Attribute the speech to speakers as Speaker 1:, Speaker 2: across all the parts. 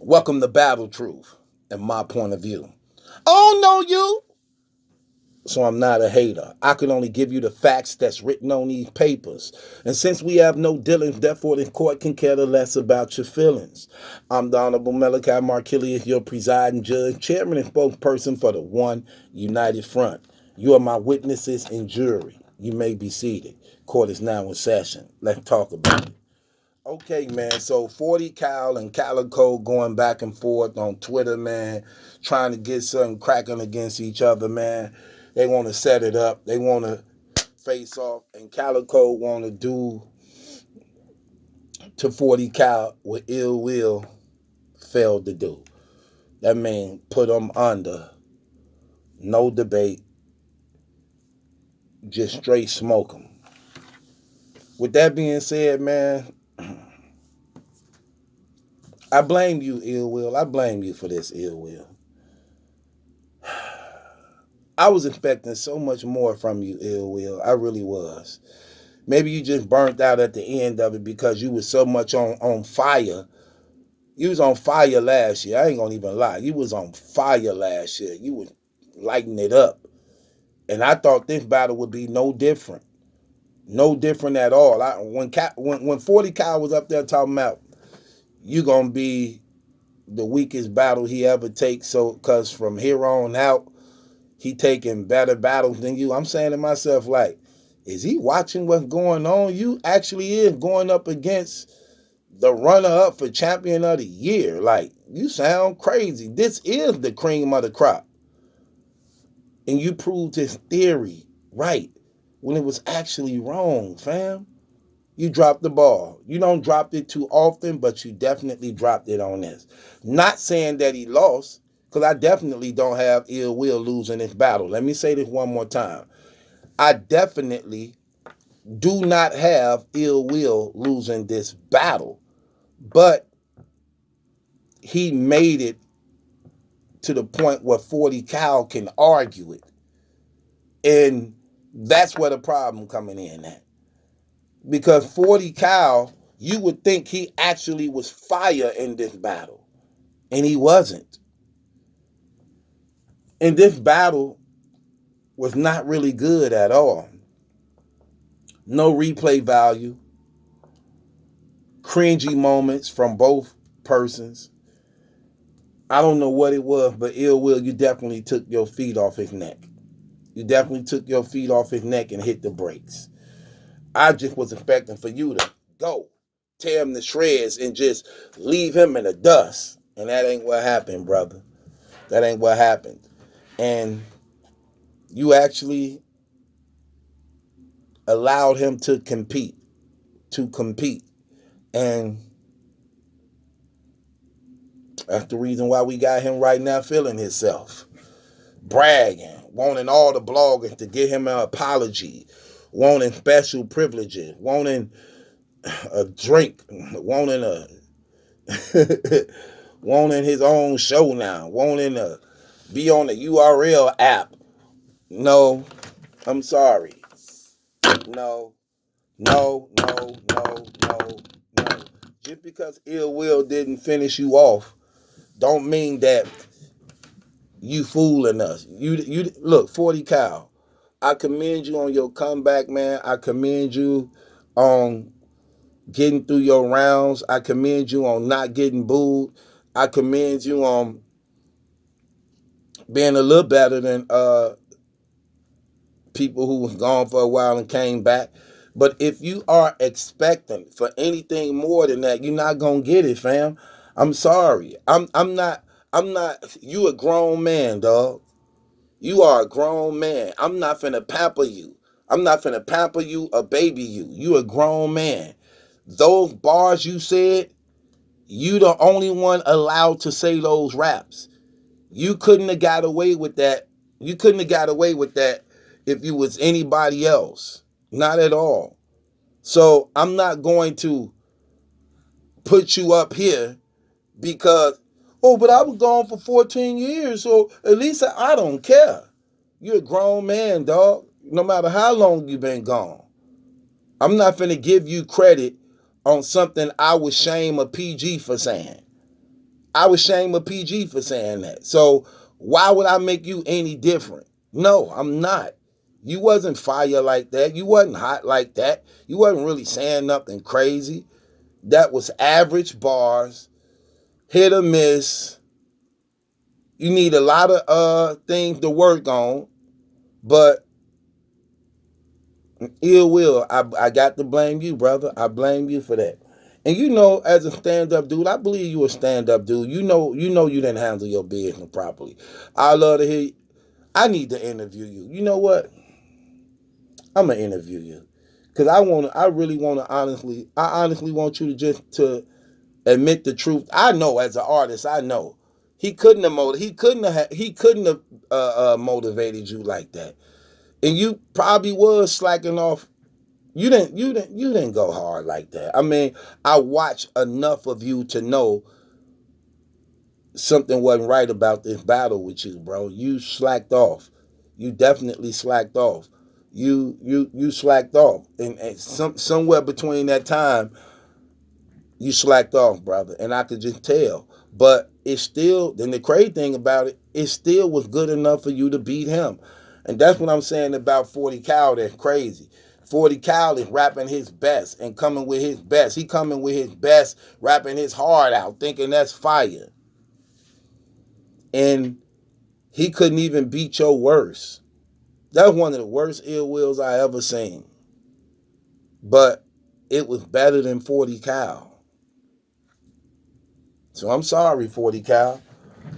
Speaker 1: Welcome to Battle Truth and my point of view. I don't know you, so I'm not a hater. I can only give you the facts that's written on these papers. And since we have no dealings, therefore the court can care less about your feelings. I'm the Honorable MallikiBaker, your presiding judge, chairman, and spokesperson for the One United Front. You are my witnesses and jury. You may be seated. Court is now in session. Let's talk about it. Okay, man. So 40 Cal and Calicoe going back and forth on Twitter, man, trying to get something cracking against each other, man. They want to set it up. They want to face off, and Calicoe want to do to 40 Cal what Ill Will failed to do. That man put him under. No debate. Just straight smoke him. With that being said, man, I blame you, Ill Will. I blame you for this, Ill Will. I was expecting so much more from you, Ill Will. I really was. Maybe you just burnt out at the end of it because you was so much on fire. You was on fire last year. I ain't gonna even lie. You was on fire last year. You was lighting it up. And I thought this battle would be no different. No different at all. When 40 Cal was up there talking about you gonna be the weakest battle he ever takes, so because from here on out, he taking better battles than you. I'm saying to myself, like, is he watching what's going on? You actually is going up against the runner-up for champion of the year. Like, you sound crazy. This is the cream of the crop. And you proved his theory right when it was actually wrong, fam. You dropped the ball. You don't drop it too often, but you definitely dropped it on this. Not saying that he lost, because I definitely don't have Ill Will losing this battle. Let me say this one more time. I definitely do not have Ill Will losing this battle, but he made it to the point where 40 Cal can argue it. And that's where the problem coming in at. Because 40 Cal, you would think he actually was fire in this battle. And he wasn't. And this battle was not really good at all. No replay value. Cringy moments from both persons. I don't know what it was, but Ill Will, you definitely took your feet off his neck. You definitely took your feet off his neck and hit the brakes. I just was expecting for you to go, tear him to shreds, and just leave him in the dust. And that ain't what happened, brother. That ain't what happened. And you actually allowed him to compete. And that's the reason why we got him right now feeling himself. Bragging, wanting all the bloggers to give him an apology, wanting special privileges, wanting a drink, wanting wanting his own show now, wanting to be on the URL app. No, I'm sorry. No, no, no, no, no, no. Just because Ill Will didn't finish you off, don't mean that you fooling us. You look, 40 Cal. I commend you on your comeback, man. I commend you on getting through your rounds. I commend you on not getting booed. I commend you on being a little better than people who was gone for a while and came back. But if you are expecting for anything more than that, you're not gonna get it, fam. I'm sorry. I'm not you a grown man, dog. You are a grown man. I'm not finna pamper you. I'm not finna pamper you or baby you. You a grown man. Those bars you said, you the only one allowed to say those raps. You couldn't have got away with that. You couldn't have got away with that if you was anybody else. Not at all. So I'm not going to put you up here because, oh, but I was gone for 14 years, so at least I don't care. You're a grown man, dog. No matter how long you've been gone. I'm not finna give you credit on something I would shame a PG for saying. I was shame of PG for saying that. So why would I make you any different? No, I'm not. You wasn't fire like that. You wasn't hot like that. You wasn't really saying nothing crazy. That was average bars, hit or miss. You need a lot of things to work on, but ill will. I got to blame you, brother. I blame you for that. And you know, as a stand-up dude, I believe you a stand-up dude. You didn't handle your business properly. I love to hear you. I need to interview you. You know what? I'm gonna interview you. Cause I really wanna I honestly want you to just to admit the truth. I know as an artist, I know. He couldn't have motivated you like that. And you probably was slacking off. You didn't go hard like that. I mean, I watched enough of you to know something wasn't right about this battle with you, bro. You slacked off. You definitely slacked off. You slacked off. And somewhere between that time, you slacked off, brother. And I could just tell. But it's still, then the crazy thing about it, it still was good enough for you to beat him. And that's what I'm saying about 40 Cal that's crazy. 40 Cal is rapping his best and coming with his best. He coming with his best, rapping his heart out, thinking that's fire. And he couldn't even beat your worst. That was one of the worst ill wills I ever seen. But it was better than 40 Cal. So I'm sorry, 40 Cal.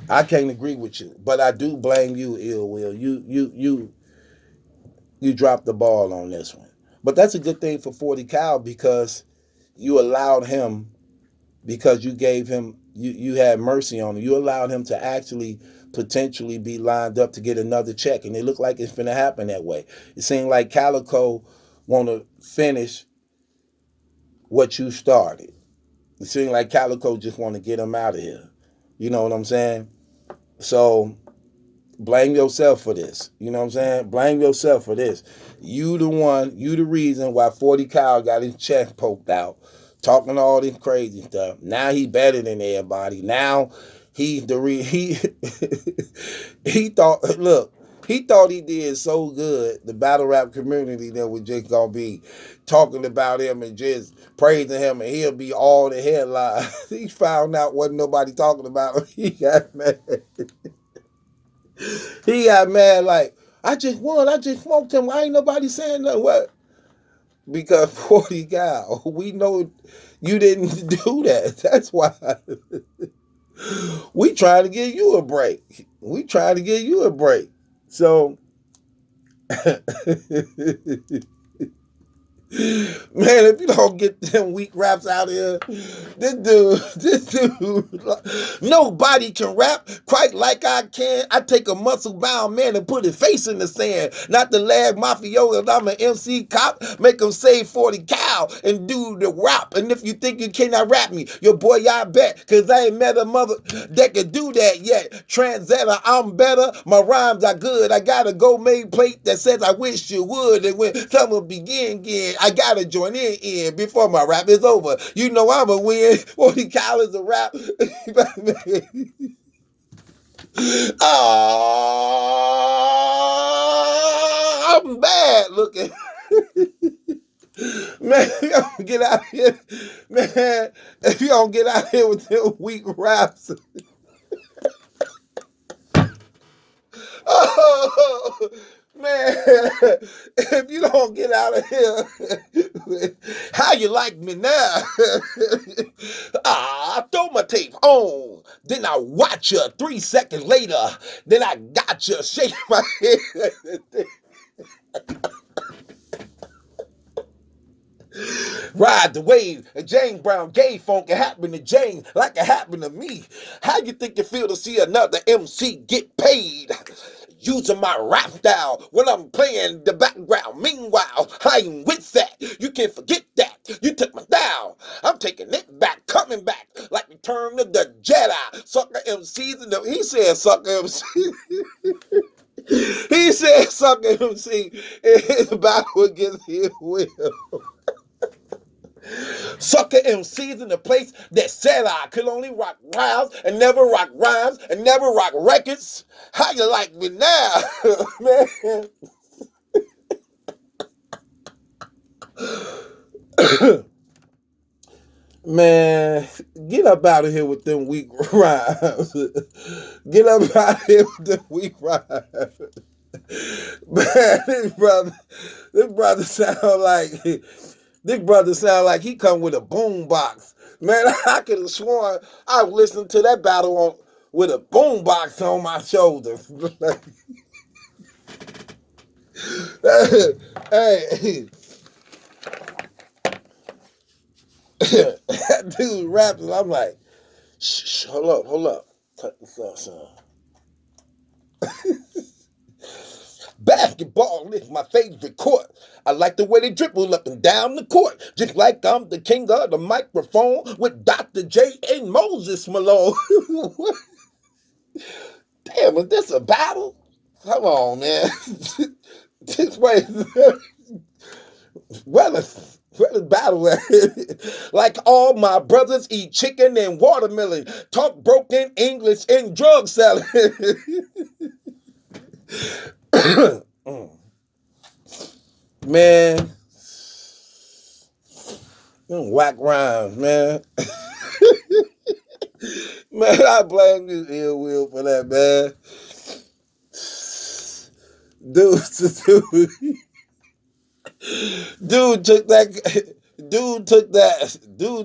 Speaker 1: I can't agree with you. But I do blame you, ill will. You dropped the ball on this one. But that's a good thing for 40 Cal because you allowed him, because you gave him, you had mercy on him. You allowed him to actually potentially be lined up to get another check. And it looked like it's going to happen that way. It seemed like Calicoe want to finish what you started. It seemed like Calicoe just want to get him out of here. You know what I'm saying? So blame yourself for this. You know what I'm saying? Blame yourself for this. You the reason why 40 Cal got his chest poked out, talking all this crazy stuff. Now he better than everybody. Now he's the he thought he did so good. The battle rap community that was just gonna be talking about him and just praising him, and he'll be all the headlines. He found out wasn't nobody talking about him. He got mad. He got mad like, I just won. I just smoked him. Why ain't nobody saying nothing? What? Because 40 Cal, we know you didn't do that. That's why we trying to give you a break. We trying to give you a break. So, man, if you don't get them weak raps out of here, this dude, nobody can rap quite like I can. I take a muscle-bound man and put his face in the sand. Not the lad mafioso, and I'm an MC cop. Make him say 40 Cal and do the rap. And if you think you cannot rap me, your boy, I bet, because I ain't met a mother that could do that yet. Translator, I'm better. My rhymes are good. I got a gourmet plate that says I wish you would. And when summer begin again, I gotta join in before my rap is over. You know I'm a win. 40 Cal is a rap. Oh, I'm bad looking. Man, if you don't get out here, man, if you don't get out here with them weak raps. Oh, man, if you don't get out of here, how you like me now? I throw my tape on, then I watch you 3 seconds later, then I got you, shake my head. Ride the wave, and James Brown gay funk. It happened to James like it happened to me. How you think it feel to see another MC get paid? Using my rap style when I'm playing the background. Meanwhile, I ain't with that. You can't forget that. You took my style. I'm taking it back, coming back like Return of the Jedi. Sucker MCs in the... He said sucker MC. He said sucker MC in his battle against his will. Sucker MCs in the place that said I could only rock rhymes and never rock rhymes and never rock records. How you like me now, man? Man, get up out of here with them weak rhymes. Get up out of here with them weak rhymes. Man, this brother sound like he come with a boom box. Man, I could have sworn I was listening to that battle with a boom box on my shoulder. Hey, that dude rapping. I'm like, shh, hold up. Cut this off, son. Basketball is my favorite court. I like the way they dribble up and down the court, just like I'm the king of the microphone with Dr. J. and Moses Malone. Damn, is this a battle? Come on, man. This way, well, a battle. Like all my brothers eat chicken and watermelon, talk broken English and drug selling. Man, whack rhymes, man. Man, I blame you, Ill Will, for that, man. Dude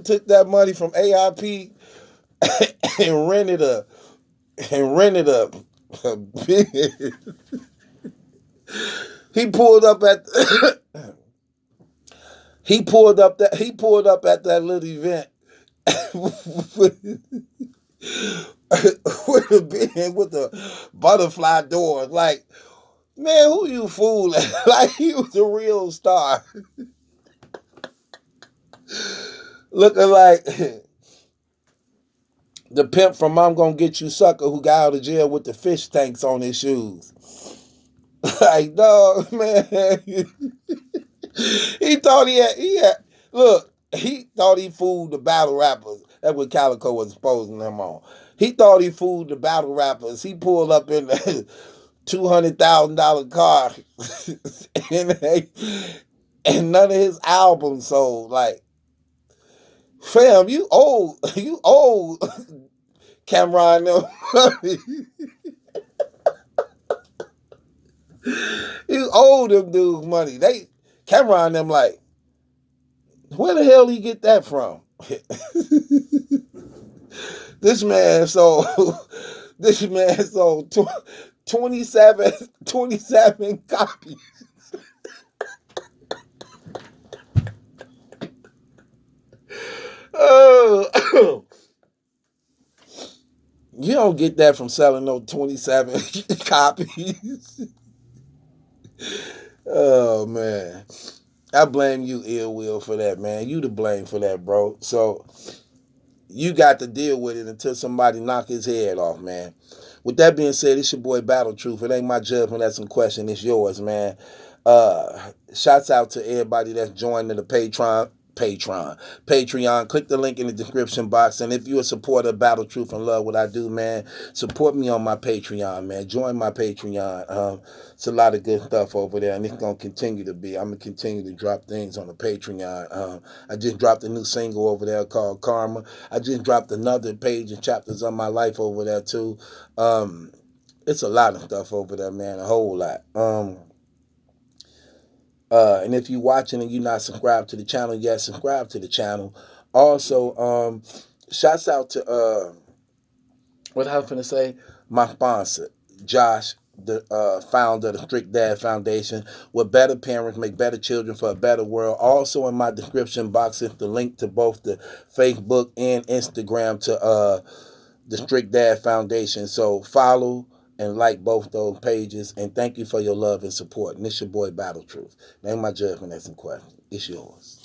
Speaker 1: took that money from AIP and rented a he pulled up at that little event with the butterfly doors. Like, man, who you fooling? Like, he was a real star. Looking like the pimp from I'm Gonna Get You Sucker who got out of jail with the fish tanks on his shoes. Like, dog, man. He thought he thought he fooled the battle rappers. That's what Calicoe was exposing them on. He thought he fooled the battle rappers. He pulled up in the $200,000 car and none of his albums sold. Like, fam, you old Cameron. You owe them dudes money. Cameron them like, where the hell he get that from? This man sold 27 copies. Oh, you don't get that from selling no 27 copies. Oh, man. I blame you, Ill Will, for that, man. You to blame for that, bro. So you got to deal with it until somebody knock his head off, man. With that being said, it's your boy Battle Truth. It ain't my judgment that's in question. It's yours, man. Shouts out to everybody that's joining the Patreon. Click the link in the description box. And if you're a supporter of Battle Truth and love what I do, man, support me on my Patreon, man. Join my Patreon. It's a lot of good stuff over there, and it's going to continue to be. I'm going to continue to drop things on the Patreon. I just dropped a new single over there called Karma. I just dropped another page and chapters of my life over there, too. It's a lot of stuff over there, man, a whole lot. And if you're watching and you're not subscribed to the channel yet, subscribe to the channel. Also, shouts out to, what I was going to say, my sponsor, Josh, the founder of the Strict Dad Foundation, where better parents make better children for a better world. Also in my description box is the link to both the Facebook and Instagram to the Strict Dad Foundation. So follow and like both those pages. And thank you for your love and support. And it's your boy Battle Truth. Ain't my judgment that's in question. It's yours.